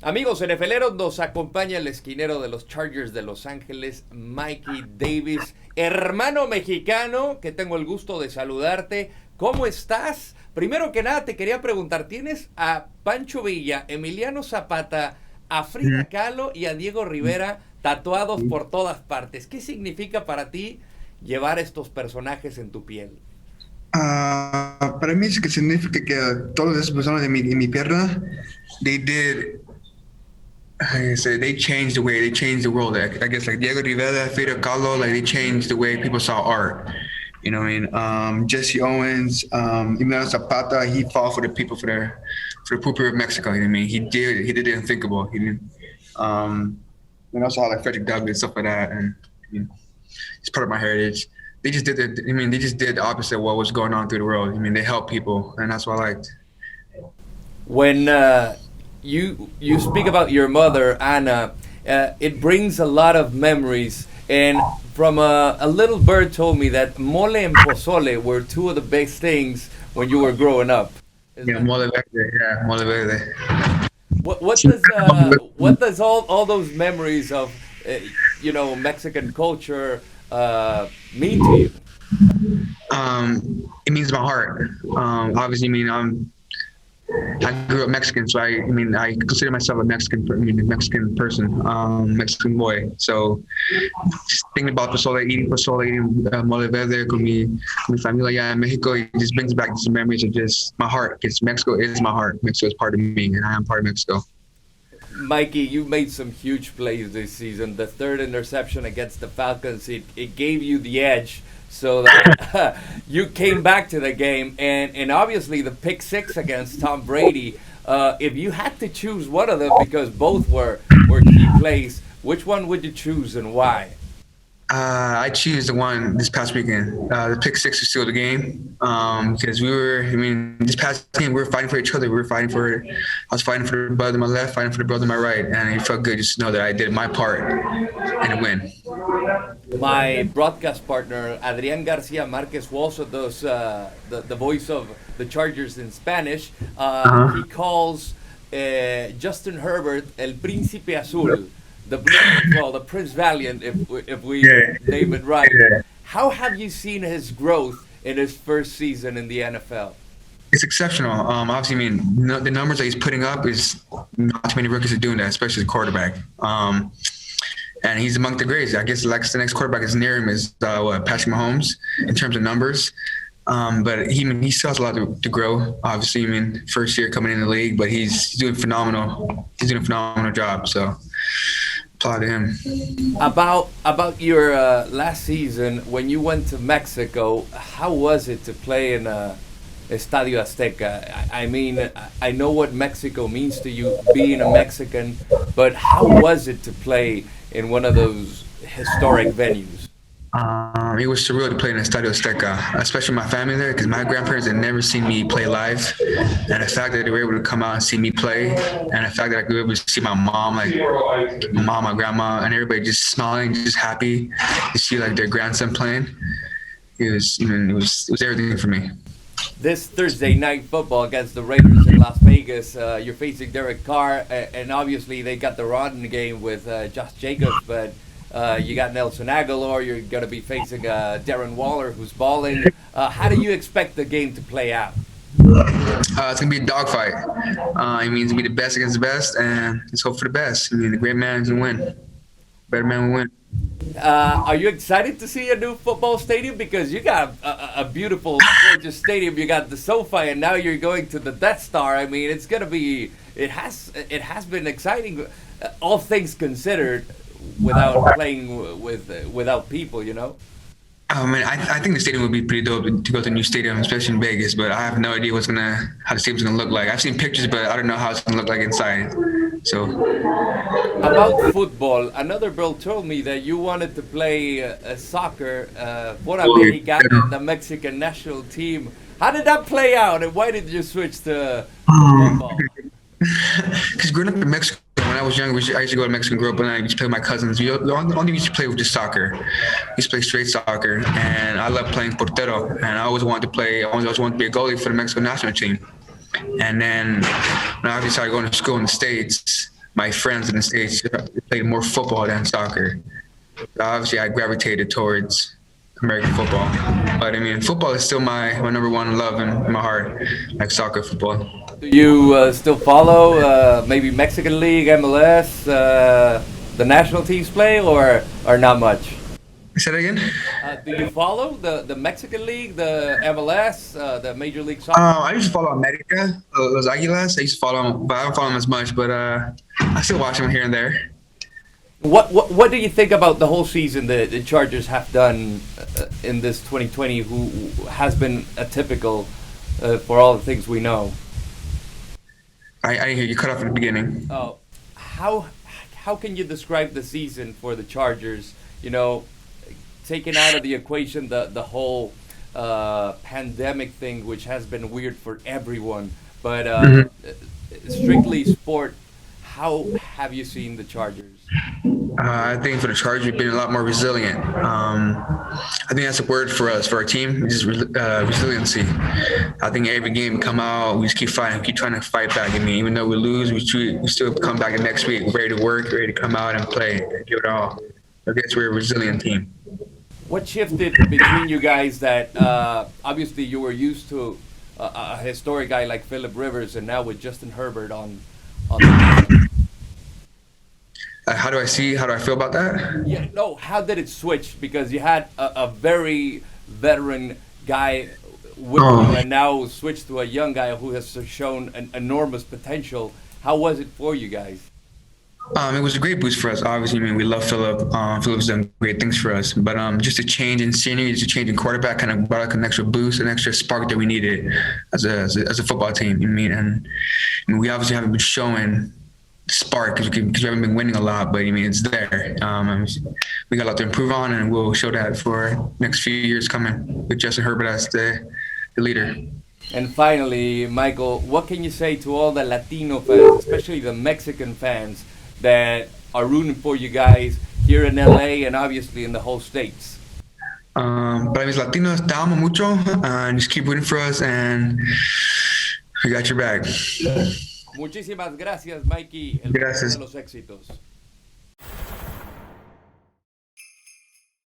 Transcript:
Amigos NFLeros, nos acompaña el esquinero de los Chargers de Los Ángeles, Mikey Davis, hermano mexicano, que tengo el gusto de saludarte. ¿Cómo estás? Primero que nada te quería preguntar, tienes a Pancho Villa, Emiliano Zapata, a Frida Kahlo y a Diego Rivera tatuados por todas partes. ¿Qué significa para ti llevar estos personajes en tu piel? Para mí es que significa que todas esas personas de mi pierna, they did, I say, they changed the way, they changed the world. I guess like Diego Rivera, Frida Kahlo, like they changed the way people saw art. You know what I mean? Jesse Owens, Emiliano Zapata, he fought for the people, for the poor people of Mexico. You know what I mean? He did the unthinkable. He did, and also like Frederick Douglass, stuff like that. And I mean, it's part of my heritage. They just did it. I mean, they just did the opposite of what was going on through the world. I mean, they helped people, and that's what I liked. When you speak about your mother, Anna, it brings a lot of memories. And from a little bird told me that mole and pozole were two of the best things when you were growing up. Yeah, mole verde. Yeah, mole verde. What does all those memories of Mexican culture mean to you? It means my heart. Obviously, I grew up Mexican, so I consider myself a Mexican person, Mexican boy. So just thinking about eating mole verde con mi familia allá in Mexico, it just brings back some memories of just my heart. Because Mexico is my heart. Mexico is part of me, and I am part of Mexico. Mikey, you made some huge plays this season. The third interception against the Falcons, it gave you the edge so that you came back to the game. And obviously the pick six against Tom Brady, if you had to choose one of them, because both were key plays, which one would you choose and why? I choose the one this past weekend. The pick six was still the game because this past game we were fighting for each other. I was fighting for the brother on my left, fighting for the brother on my right, and it felt good just to know that I did my part and a win. My broadcast partner, Adrián García Márquez, who also does the voice of the Chargers in Spanish, he calls Justin Herbert El Príncipe Azul. The Prince Valiant, if we name it right. Yeah. How have you seen his growth in his first season in the NFL? It's exceptional. Obviously, the numbers that he's putting up is not too many rookies are doing that, especially the quarterback. And he's among the greats. I guess like the next quarterback is near him is Patrick Mahomes in terms of numbers. But he still has a lot to grow. Obviously, first year coming in the league, but he's doing phenomenal. He's doing a phenomenal job. So. Applaud him. About your last season when you went to Mexico, how was it to play in Estadio Azteca? I know what Mexico means to you, being a Mexican, but how was it to play in one of those historic venues? It was surreal to play in Estadio Azteca, especially my family there, because my grandparents had never seen me play live, and the fact that they were able to come out and see me play, and the fact that I could be able to see my mom, my grandma, and everybody just smiling, just happy to see their grandson playing. It was everything for me. This Thursday night football against the Raiders in Las Vegas, you're facing Derek Carr, and obviously they got the run game with Josh Jacobs, but you got Nelson Aguilar. You're going to be facing Darren Waller, who's balling. How do you expect the game to play out? It's going to be a dogfight. It means to be the best against the best, and let's hope for the best. The great man can win. Better man will win. Are you excited to see a new football stadium? Because you got a beautiful, gorgeous stadium. You got the SoFi, and now you're going to the Death Star. It's going to be. It has been exciting, all things considered, without playing without people, I think the stadium would be pretty dope to go to a new stadium, especially in Vegas. But I have no idea how the stadium's gonna look like. I've seen pictures, but I don't know how it's gonna look like inside. So, about football, another girl told me that you wanted to play soccer for Mexicana, the Mexican national team. How did that play out, and why did you switch to football? Because growing up in Mexico, when I was younger, I used to go to Mexico and grow up, and I used to play with my cousins. The only we used to play was just soccer. We used to play straight soccer, and I loved playing portero. And I always wanted to play. I always wanted to be a goalie for the Mexico national team. And then when I started going to school in the States, my friends in the States played more football than soccer. So obviously, I gravitated towards American football. But I mean, football is still my number one love in my heart, like soccer, football. Do you still follow maybe Mexican League, MLS, the national teams play, or not much? Say that again? Do you follow the Mexican League, the MLS, the Major League Soccer? I used to follow America, Los Aguilas. I used to follow them, but I don't follow them as much. But I still watch them here and there. What do you think about the whole season the Chargers have done in this 2020, who has been atypical for all the things we know? I didn't hear you cut off at the beginning. Oh, how can you describe the season for the Chargers? You know, taking out of the equation the whole pandemic thing, which has been weird for everyone, but strictly sport, how have you seen the Chargers? I think for the Chargers, we've been a lot more resilient. I think that's a word for us, for our team, just resiliency. I think every game we come out, we just keep fighting, keep trying to fight back. I mean, even though we lose, we still come back the next week, ready to work, ready to come out and play, and give it all. I guess we're a resilient team. What shifted between you guys that obviously you were used to a historic guy like Phillip Rivers, and now with Justin Herbert on the team? How do I feel about that? Yeah, no, how did it switch? Because you had a very veteran guy with you, and now switched to a young guy who has shown an enormous potential. How was it for you guys? It was a great boost for us. Obviously, I mean, we love Phillip. Phillip's done great things for us. But just a change in scenery, just a change in quarterback kind of brought like an extra boost, an extra spark that we needed as a football team. I mean, we obviously haven't been showing spark because we haven't been winning a lot, but I mean, it's there. We got a lot to improve on, and we'll show that for next few years coming with Justin Herbert as the leader. And finally, Michael, what can you say to all the Latino fans, especially the Mexican fans, that are rooting for you guys here in LA and obviously in the whole States? Para mis Latinos, te amo mucho, and just keep rooting for us, and we got your back. Muchísimas gracias, Mikey. El Gracias. de los éxitos.